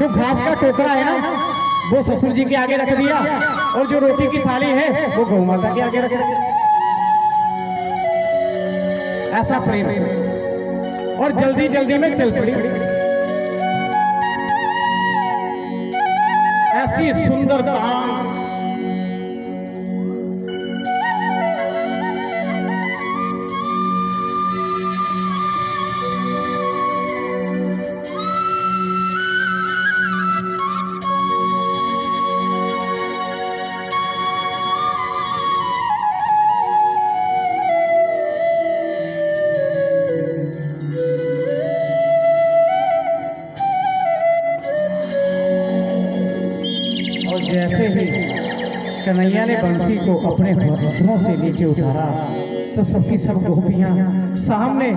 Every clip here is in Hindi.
जो घास का टोकरा है ना वो ससुर जी के आगे रख दिया और जो रोटी की थाली है वो गौ माता के आगे रख दिया। ऐसा प्रेम और जल्दी जल्दी में चल पड़ी। ऐसी सुंदर तान जैसे ही कन्हैया ने बंसी को अपने हाथों से नीचे उतारा तो सबकी सब गोपियां सामने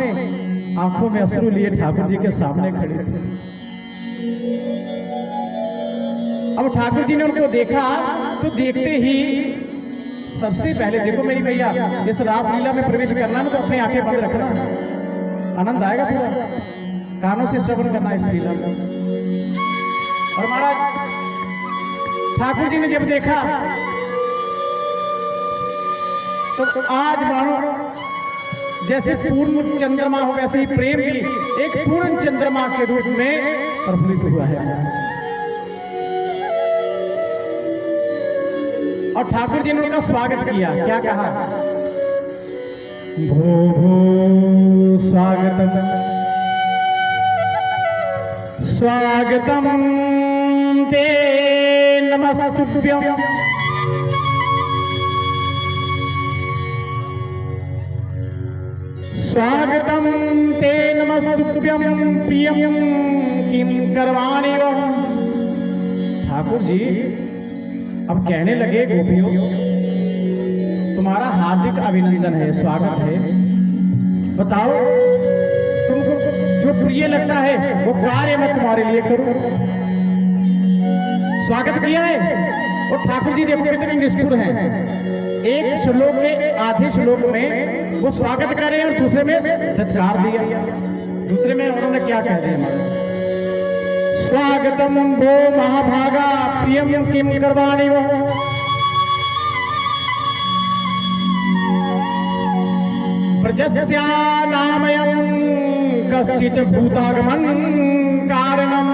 आंखों में अश्रु लिए ठाकुर जी के सामने खड़ी थी। अब ठाकुर जी ने उनको देखा तो देखते ही सबसे पहले देखो मेरी भैया, इस रासलीला में प्रवेश करना ना तो अपनी आंखें बंद रखना, आनंद आएगा पूरा, कानों से श्रवण करना इस लीला को। और महाराज ठाकुर जी ने जब देखा तो आज मानो जैसे पूर्ण चंद्रमा हो वैसे ही प्रेम भी एक पूर्ण चंद्रमा के रूप में प्रफुल्लित हुआ है। और ठाकुर जी ने उनका स्वागत किया, क्या कहा? भो भो स्वागतम स्वागतम ते नमस्तुभ्यं स्वागतम ते नमस्तुभ्यं प्रियं किम करवाणि वः। ठाकुर जी अब कहने लगे, गोपियों तुम्हारा हार्दिक अभिनंदन है, स्वागत है। बताओ तुमको जो प्रिय लगता है वो कार्य मैं तुम्हारे लिए करूं। स्वागत किया है। और ठाकुर जी देखो कितने निष्ठुर हैं, एक श्लोक के आधे श्लोक में वो स्वागत कर रहे हैं और दूसरे में धत्कार दिया। दूसरे में उन्होंने क्या कह दिया? स्वागतम भो महाभागा प्रियम किम करवाणि वः। प्रजस्या नामयं कश्चित् भूतागमन कारणम।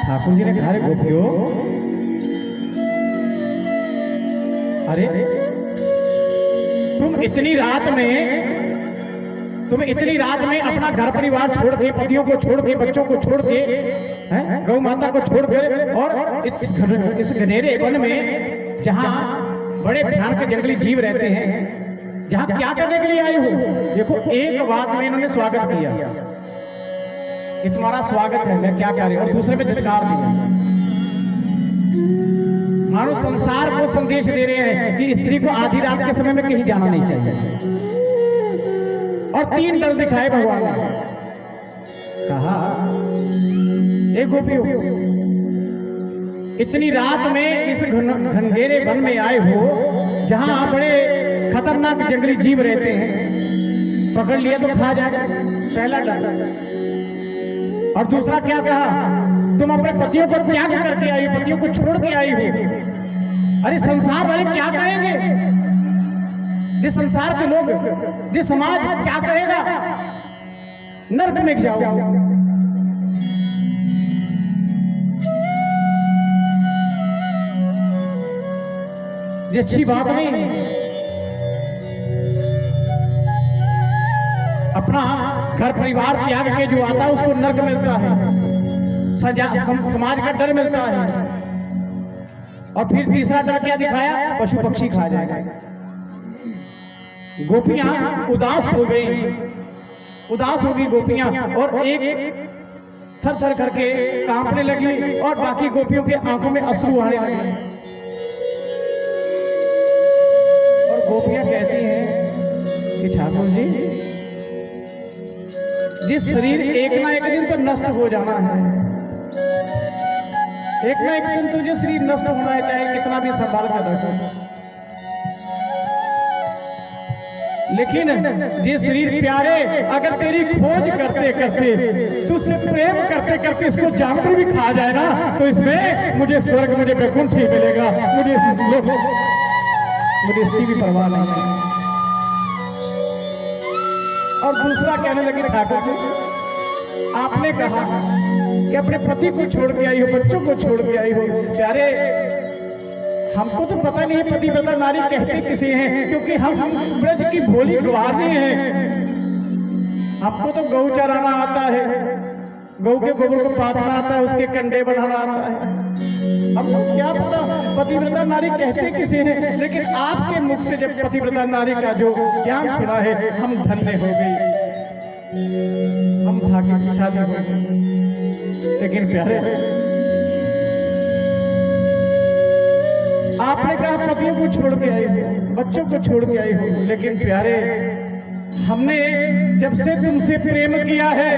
ठाकुर जी ने कहा, रे गोपियों, अरे तुम इतनी रात में अपना घर परिवार छोड़ के, पतियों को छोड़ के, बच्चों को छोड़ के, गौ माता को छोड़ कर और इस घनेरे वन में जहां बड़े भयानक जंगली जीव रहते हैं, जहां क्या करने के लिए आए हो? देखो एक बात में इन्होंने स्वागत किया कि तुम्हारा स्वागत है, मैं क्या कर रही हूं, और दूसरे में धिक्कार दिया। मानो संसार को संदेश दे रहे हैं कि स्त्री को आधी रात के समय में कहीं जाना नहीं चाहिए। और 3 डर दिखाए भगवान ने। कहा, एक गोपियों इतनी रात में इस घनघेरे वन में आए हो जहां बड़े खतरनाक जंगली जीव रहते हैं, पकड़ लिया तो खा जाएगा, पहला डर। और दूसरा क्या कहा? तुम अपने पतियों को त्याग करके आई, पतियों को छोड़ के आई हो। अरे संसार वाले क्या कहेंगे? जिस संसार के लोग, जिस समाज क्या कहेगा? नरक में जाओ। ये अच्छी बात नहीं। अपना घर परिवार त्याग के जो आता है उसको नरक मिलता है, समाज का डर मिलता है। और फिर तीसरा डर क्या दिखाया? पशु पक्षी खा जाएगा। गोपियां उदास हो गई, उदास होगी गोपियां, और एक थर थर करके कांपने लगी और बाकी गोपियों के आंखों में अश्रु आने लगे। और गोपियां कहती हैं कि ठाकुर जी, जिस शरीर एक ना एक दिन तो नष्ट हो जाना है, एक ना एक दिन तुझे शरीर नष्ट होना है, चाहे कितना भी संभाल कर रखो। लेकिन ये शरीर प्यारे अगर तेरी खोज करते करते तुझसे प्रेम करते करते इसको जानवर भी खा जाए ना, तो इसमें मुझे स्वर्ग, मुझे वैकुंठ ही मिलेगा, मुझे इसकी भी परवाह नहीं है। और दूसरा कहने लगी, ठाकुर जी आपने कहा कि अपने पति को छोड़ के आई हो, बच्चों को छोड़ के आई हो। प्यारे हमको तो पता नहीं है पतिव्रता नारी कहते किसे हैं, क्योंकि हम ब्रज की भोली गवारनी हैं। हमको तो गौ चराना आता है, गौ के गोबर को पाथना आता है, उसके कंडे बनाना आता है। हमको क्या पता पतिव्रता नारी कहते किसे हैं, लेकिन आपके मुख से जब पतिव्रता नारी का जो ज्ञान सुना है, हम धन्य हो गए, हम भाग्यशाली हो गए। लेकिन प्यारे आपने कहा पतियों को छोड़ के आई हो, बच्चों को छोड़ के आई हो, लेकिन प्यारे हमने जब से तुमसे प्रेम किया है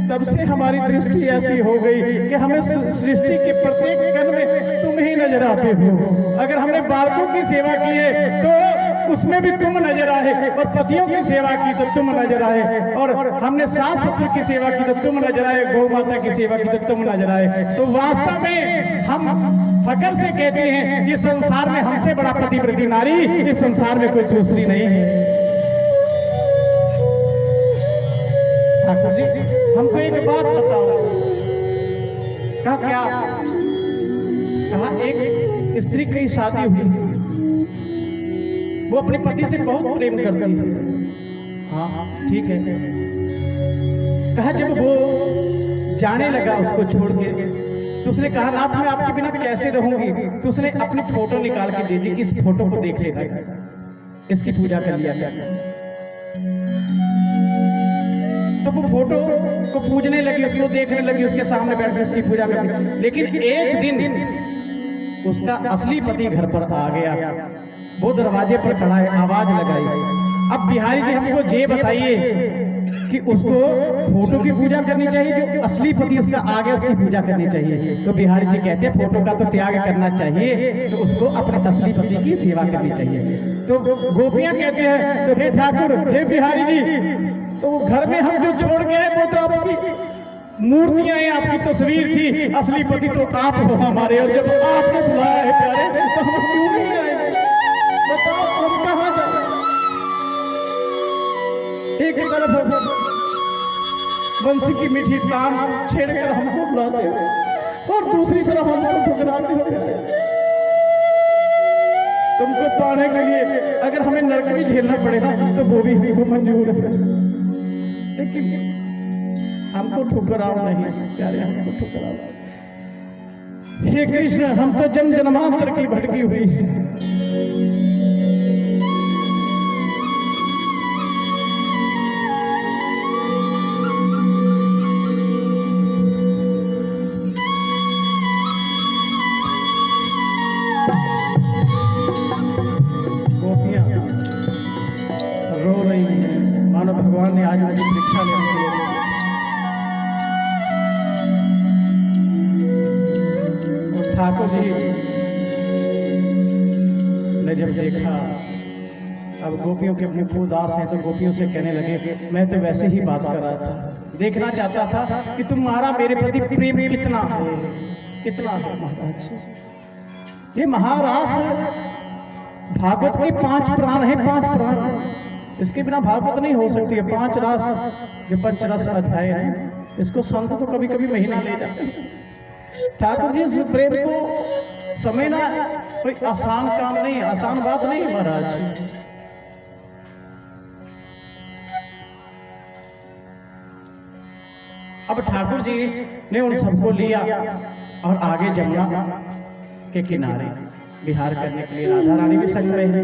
तब से हमारी दृष्टि ऐसी हो गई कि हमें सृष्टि के प्रत्येक कण में तुम ही नजर आते हो। अगर हमने बालकों की सेवा की है तो उसमें भी तुम नजर आए, और पतियों की सेवा की तो तुम नजर आए, और हमने सास ससुर की सेवा की तो तुम नजर आए, गौ माता की सेवा की तो तुम नजर आए। तो वास्तव में हम फकर से कहते हैं इस संसार में हमसे बड़ा पतिव्रती नारी इस संसार में कोई दूसरी नहीं है। ठाकुर जी हमको एक बात बताओ। कहा क्या? कहा एक स्त्री की शादी हुई, वो अपने पति से बहुत प्रेम करती है। हाँ ठीक है। कहा जब वो जाने लगा उसको छोड़ के, तो उसने कहा नाथ मैं आपके बिना कैसे रहूंगी। तो उसने अपनी फोटो निकाल के दे दी कि इस फोटो को देख लेना, इसकी पूजा कर लिया कर। तो वो फोटो को पूजने लगी, उसको देखने लगी, उसके सामने बैठ के उसकी पूजा करती। लेकिन एक दिन उसका असली पति घर पर आ गया, वो दरवाजे पर खड़ा है, आवाज लगाई। अब बिहारी जी हमको ये बताइए कि उसको फोटो की पूजा करनी चाहिए, जो असली पति उसका आ गया उसकी पूजा करनी चाहिए? तो बिहारी जी कहते हैं फोटो का तो त्याग करना चाहिए, तो उसको अपने असली पति की सेवा करनी चाहिए। तो गोपियां कहते हैं तो हे ठाकुर हे बिहारी जी, तो घर में हम जो छोड़ के आए वो तो आपकी मूर्तियां हैं, आपकी तस्वीर थी, असली पति तो आप हो हमारे। और जब आपने बुलाया है प्यारे तो हम क्यों नहीं आए? बताओ हम कहाँ जाए? एक तरफ बंसी की मीठी तान छेड़कर हमको बुलाते हो और दूसरी तरफ हमको ठुकराते हो। तुमको पाने के लिए अगर हमें नरक भी झेलना पड़ेगा तो वो भी हमको मंजूर है, लेकिन हमको ठुकराओ नहीं प्यारे, हमको ठुकराओ। हे कृष्ण हम तो जन्म जन्मांतर की भटकी हुई है। गोपियां रो रही हैं, मानो भगवान ने आज उनकी परीक्षा लेने के लिए। ठाकुर जी ने जब देखा अब गोपियों के मुख उदास हैं, तो गोपियों से कहने लगे मैं तो वैसे ही बात कर रहा था, देखना चाहता था कि तुम्हारा मेरे प्रति प्रेम कितना है, कितना है महाराज। ये महाराज भागवत के 5 प्राण है, 5 प्राण, इसके बिना भागवत नहीं हो सकती है। 5 रास जो पंचरस अध्याय है, इसको संत तो कभी कभी महीना ले जाते हैं। ठाकुर जी इस प्रेम को समझना कोई आसान काम नहीं, आसान बात नहीं महाराज। अब ठाकुर जी ने उन सबको लिया और आगे जमुना के किनारे विहार करने के लिए राधा रानी भी संग में है।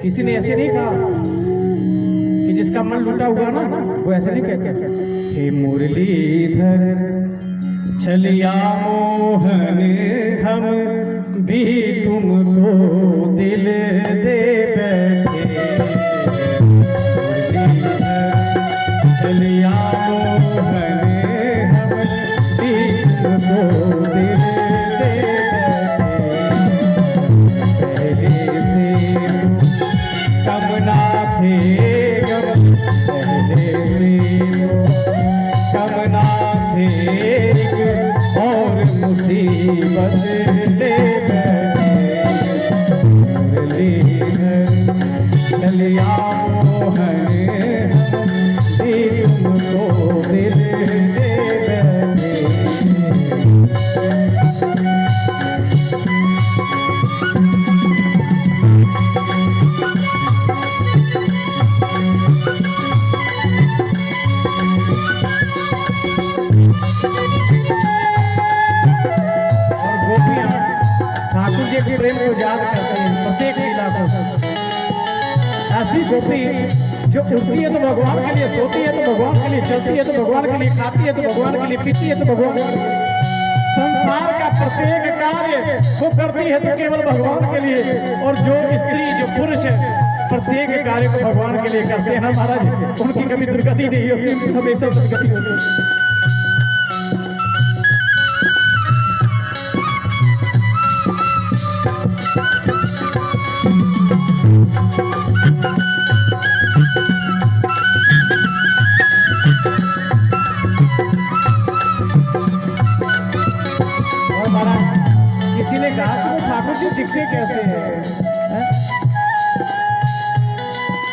किसी ने ऐसे नहीं कहा कि जिसका मन लुटा हुआ ना वो ऐसे नहीं कहते हे मुरलीधर चलिया मोहन हम भी तुमको दिल दे बैठे। मुरलीधर चलिया मोहन हम भी तुमको दिल दे बैठे। प्रत्येक प्रेम को याद करते हैं, प्रत्येक लीला को। ऐसी गोपी जो उठती है तो भगवान के लिए, सोती है तो भगवान के लिए, चलती है तो भगवान के लिए, खाती है तो भगवान के लिए, पीती है तो भगवान के लिए, संसार का प्रत्येक कार्य वो करती है तो केवल भगवान के लिए। और जो स्त्री जो पुरुष प्रत्येक कार्य को भगवान के लिए करते हैं ना महाराज, उनकी कभी दुर्गति नहीं होती, हमेशा सदगति होती है। किसी ने कहा कि वो ठाकुर जी दिखते कैसे हैं?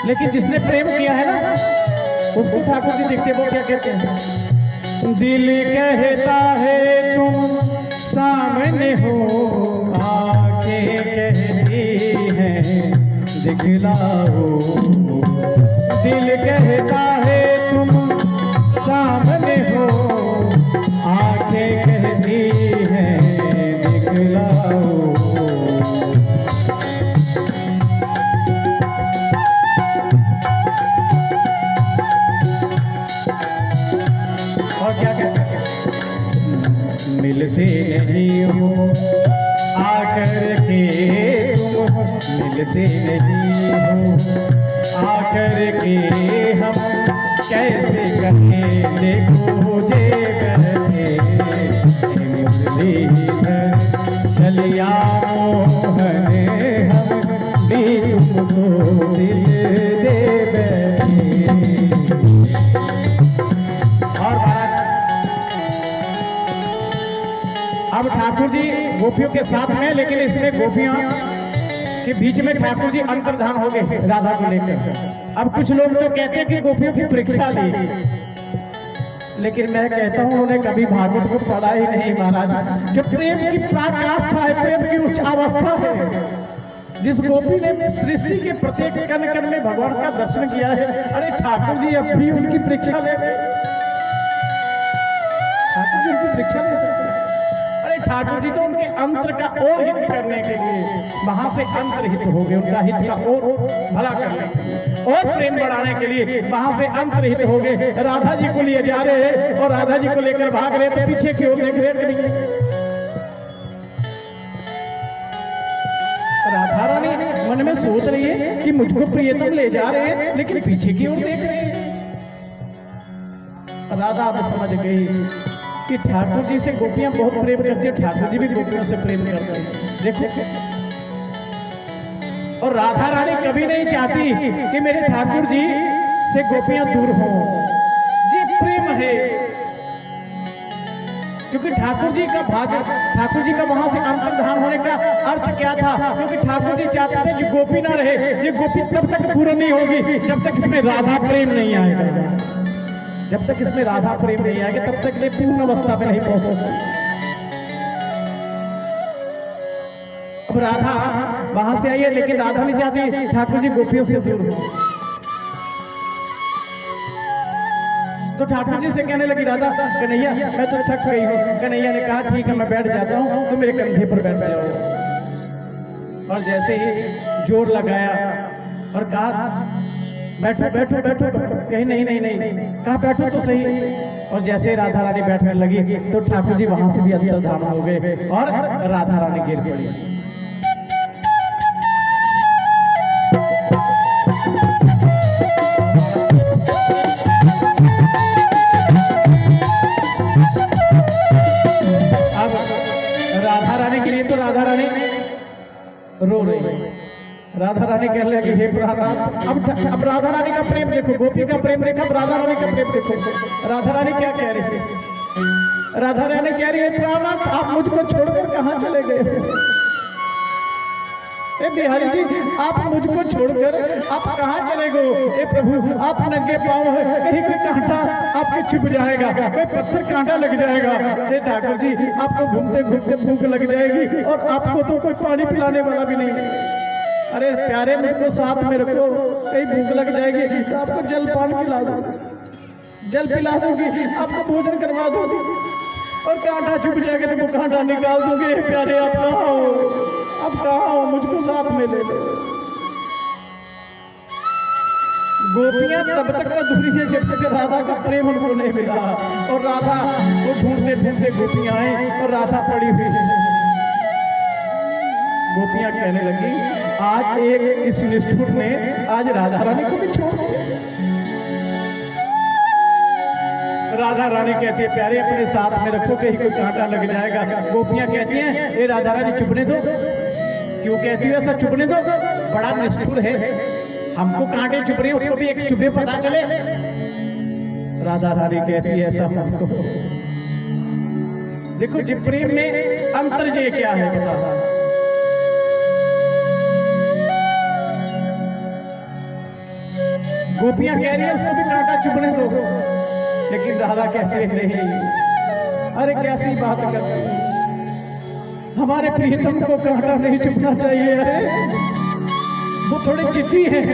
लेकिन जिसने प्रेम किया है ना उसको ठाकुर जी दिखते। वो क्या कहते हैं? दिल कहता है तुम सामने हो, आंखें कहती हैं दिखलाओ। दिल कहता है तुम सामने हो, आंखें कहती हैं दिखलाओ। और क्या कहते हैं? मिलते नहीं हो आकर के तुम, मिलते नहीं हो आकर के हम, कैसे कहें देखो जे करके मुरलीधर चलिया मोहन, हम भी तुमको दिल दे बैठे। और अब ठाकुर जी गोपियों के साथ में, लेकिन इसमें गोपियां के बीच में ठाकुर जी अंतर्धान हो गए राधा को लेकर। अब कुछ लोग तो कहते हैं कि गोपियों की परीक्षा ली, लेकिन मैं कहता हूं उन्होंने कभी भागवत को पढ़ा ही नहीं महाराज। जो प्रेम की पराकाष्ठा है, प्रेम की उच्च अवस्था है, जिस गोपी ने सृष्टि के प्रत्येक कण कण में भगवान का दर्शन किया है, अरे ठाकुर जी अब भी उनकी परीक्षा ले रहे। ठाकुर जी उनकी परीक्षा ले सकते हैं? अरे ठाकुर जी तो उनके अंतर का और हित करने के लिए वहां से अंतरहित हो गए, उनका हित का और भला करने के लिए और प्रेम बढ़ाने के लिए वहां से अंतरहित हो गए। राधा जी को लिए जा रहे हैं और राधा जी को लेकर भाग रहे, तो पीछे की ओर देख रहे। राधा रानी मन में सोच रही है कि मुझको प्रियतम ले जा रहे हैं, लेकिन पीछे की ओर देख रहे हैं। राधा अब समझ गई कि ठाकुर जी से गोपियां बहुत प्रेम करती है, ठाकुर जी भी गोपियों से प्रेम करते हैं। देखो, और राधा रानी कभी नहीं चाहती कि मेरे ठाकुर जी से गोपियां दूर हों। ये प्रेम है, क्योंकि ठाकुर जी का भाग्य, ठाकुर जी का वहां से अंतर्धान होने का अर्थ क्या था? क्योंकि ठाकुर जी चाहते थे कि गोपी ना रहे। ये गोपी तब तक पूर्ण नहीं होगी जब तक इसमें राधा प्रेम नहीं आएगा। जब तक इसमें राधा प्रेम नहीं आएगा तब तक ये पूर्ण अवस्था में नहीं पहुंच सकती। अब राधा वहां से आई है, लेकिन राधा नहीं चाहती ठाकुर जी गोपियों से दूर हो। तो ठाकुर जी से कहने लगी राधा, कन्हैया मैं तो थक गई हूँ। कन्हैया ने कहा ठीक है मैं बैठ जाता हूँ, तो मेरे कंधे पर बैठ जाओ। और जैसे ही जोर लगाया और कहा बैठो बैठो बैठो, कहीं नहीं नहीं नहीं, कहा बैठो तो सही। और जैसे ही राधा रानी बैठने लगी तो ठाकुर जी वहां से भी अंतर्धान हो गए और राधा रानी गिर पड़ी। अब राधा रानी गिरी तो राधा रानी रो रही है। राधा रानी कहने लगी हे प्राणनाथ। अब राधा रानी का प्रेम देखो, गोपी का प्रेम देखो, राधा रानी का प्रेम देखो। राधा रानी क्या कह रही है? राधा रानी कह रही है प्राणनाथ आप मुझको छोड़कर कहाँ चले गए? ए बिहारी जी आप मुझको छोड़कर आप कहाँ चले गए? ए प्रभु आप नंगे पाँव है, कहीं कोई कांटा आपके चुभ जाएगा, कोई पत्थर कांटा लग जाएगा। ए ठाकुर जी आपको घूमते घूमते भूख लग जाएगी और आपको तो कोई पानी पिलाने वाला भी नहीं है। अरे प्यारे मुझको साथ में रखो, कहीं भूख लग जाएगी तो आपको जल पान पिला दूंगी, जल पिला दूंगी, आपको भोजन करवा दूंगी, और कांटा चुभ जाएगा तो वो कांटा निकाल दूंगी। प्यारे आप कहाँ हो? अब कहाँ हो, मुझको साथ में ले ले। गोपियां तब तक अधूरी है जब तक राधा का प्रेम उनको नहीं मिला। और राधा को ढूंढते ढूंढते गोपियां आई और राधा पड़ी हुई है। गोपियां कहने लगी, आज एक इस निष्ठुर ने आज राधा रानी को भी छोड़ दिया। राधा रानी कहती है, प्यारे अपने साथ में रखो, कहीं कोई कांटा लग जाएगा। गोपियां कहती हैं, ए राधा रानी चुपने दो। क्यों कहती है ऐसा, चुपने दो, बड़ा निष्ठुर है, हमको कांटे चुप रहे, उसको भी एक चुपे पता चले। राधा रानी कहती है, ऐसा मत कहो। देखो जी, प्रेम में अंतर ये क्या है बता। गोपियां कह रही है उसको भी कांटा चुपने दो, लेकिन राधा कहती है नहीं। अरे कैसी बात करते हैं, हमारे प्रियतम को कांटा नहीं चुपना चाहिए। अरे वो थोड़े जिद्दी हैं,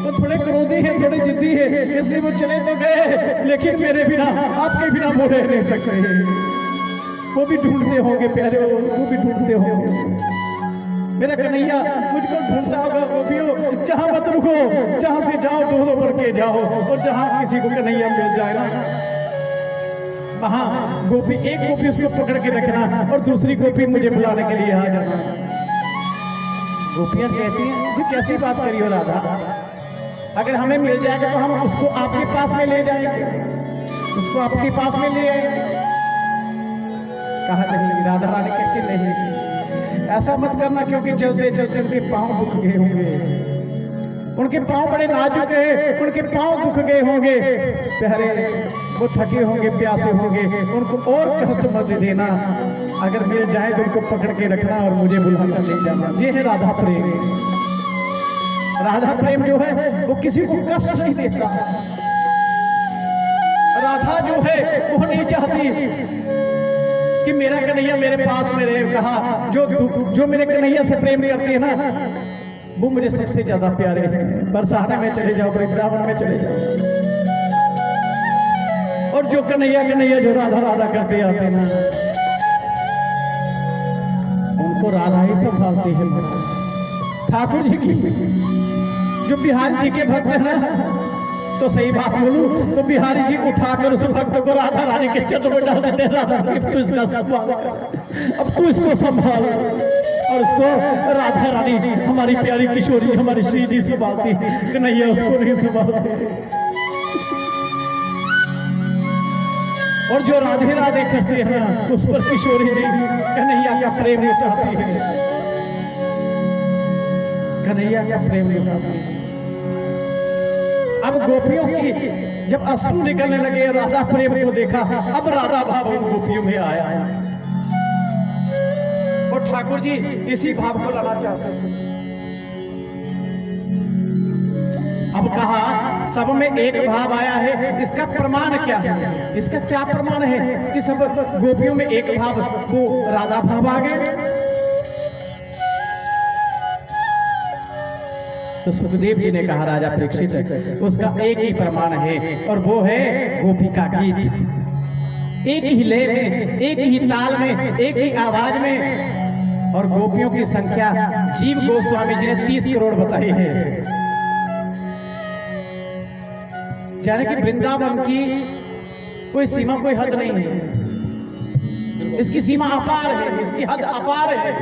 वो थोड़े क्रोधी हैं, थोड़े जिद्दी हैं, इसलिए वो चले तो गए, लेकिन मेरे बिना, आपके बिना वो रह नहीं सकते। वो भी ढूंढते होंगे प्यारे, वो भी ढूंढते होंगे। मेरा कन्हैया मुझको ढूंढता होगा। गोपियों जहाँ मत रुको, जहाँ से जाओ दो दो बढ़ के जाओ, और जहाँ किसी को कन्हैया मिल जाए ना, वहाँ गोपी, एक गोपी उसको पकड़ के रखना और दूसरी गोपी मुझे बुलाने के लिए आ जाना। गोपियां कहती हैं, ये कैसी बात करी हो राधा, अगर हमें मिल जाएगा तो हम उसको आपके पास में ले जाएंगे, उसको आपके पास में ले आएंगे। कहा नहीं, राधा रानी कहती नहीं, ऐसा मत करना, क्योंकि चलते चलते उनके पांव दुख गए होंगे, उनके पांव बड़े नाजुक हैं, उनके पांव दुख गए होंगे प्यारे, वो थके होंगे, प्यासे होंगे, उनको और कष्ट मत देना। अगर मिल जाए तो उनको पकड़ के रखना और मुझे बुलाकर ले जाना। ये है राधा प्रेम। राधा प्रेम जो है वो किसी को कष्ट नहीं देता। राधा जो है वो नहीं चाहती कि मेरा कन्हैया मेरे पास में रहे। कहा जो मेरे कन्हैया से प्रेम करते हैं ना, वो मुझे सबसे ज्यादा प्यारे हैं। बरसाने में चले जाओ, वृंदावन में चले जाओ, और जो कन्हैया कन्हैया जो राधा राधा करते आते हैं ना, उनको राधा ही संभालती है। ठाकुर जी की जो बिहारी जी के भक्त है ना, तो सही बात बोलूं तो बिहारी जी उठाकर उस भक्त को राधा रानी के चरण में डाल देते हैं। राधा रानी तू इसका संभाल, अब तू इसको संभाल, और उसको राधा रानी हमारी प्यारी किशोरी हमारी श्री जी संभालती, कन्हैया उसको नहीं संभालते। और जो राधे राधे करते हैं ना, उस पर किशोरी जी कन्हैया का प्रेम लुटाती है, कन्हैया का प्रेम लुटाती है। अब गोपियों की जब अश्रु निकलने लगे, राधा प्रेम को देखा, अब राधा भाव उन गोपियों में आया, और ठाकुर जी इसी भाव को लाना चाहते थे। अब कहा सब में एक भाव आया है, इसका प्रमाण क्या है? इसका क्या प्रमाण है कि सब गोपियों में एक भाव, वो राधा भाव आ गए? तो सुखदेव जी ने कहा, राजा परीक्षित, उसका एक ही प्रमाण है, और वो है गोपी का गीत। एक ही लय में, एक ही ताल में, एक ही आवाज में, और गोपियों की संख्या जीव गोस्वामी जी ने 30 करोड़ बताई है। जाने कि वृंदावन की कोई सीमा, कोई हद नहीं है। इसकी सीमा अपार है, इसकी हद अपार है।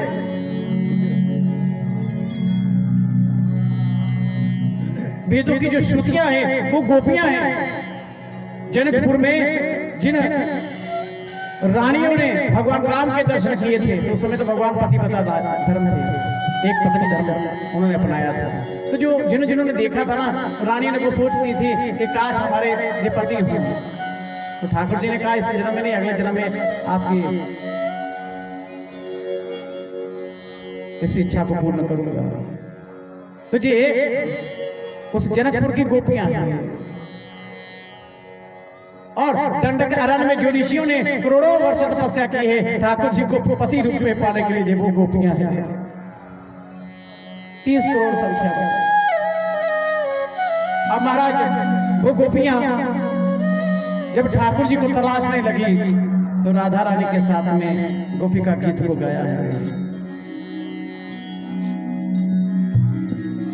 वेदों की जो श्रुतियां हैं वो गोपियां हैं। जनकपुर में जिन रानियों ने भगवान राम के दर्शन किए थे, तो उस समय तो भगवान पतिव्रता धर्म थे, एक पत्नी धर्म उन्होंने अपनाया था। तो जो जिन्होंने देखा था ना, रानी ने वो सोचती थी कि काश हमारे ये पति हो। तो ठाकुर जी ने कहा, इस जन्म में नहीं, अगले जन्म में आपकी इस इच्छा को पूर्ण करूंगा। तो ये उस जनकपुर की गोपियां हैं। और दंडक अरण्य में जो ऋषियों ने करोड़ों वर्ष तपस्या की है ठाकुर जी को पति रूप में पाने के लिए, वो गोपियां हैं। 30 करोड़ संख्या में। अब महाराज वो गोपियां जब ठाकुर जी को तलाशने लगी, तो राधा रानी के साथ में गोपिका गीत को गाया है।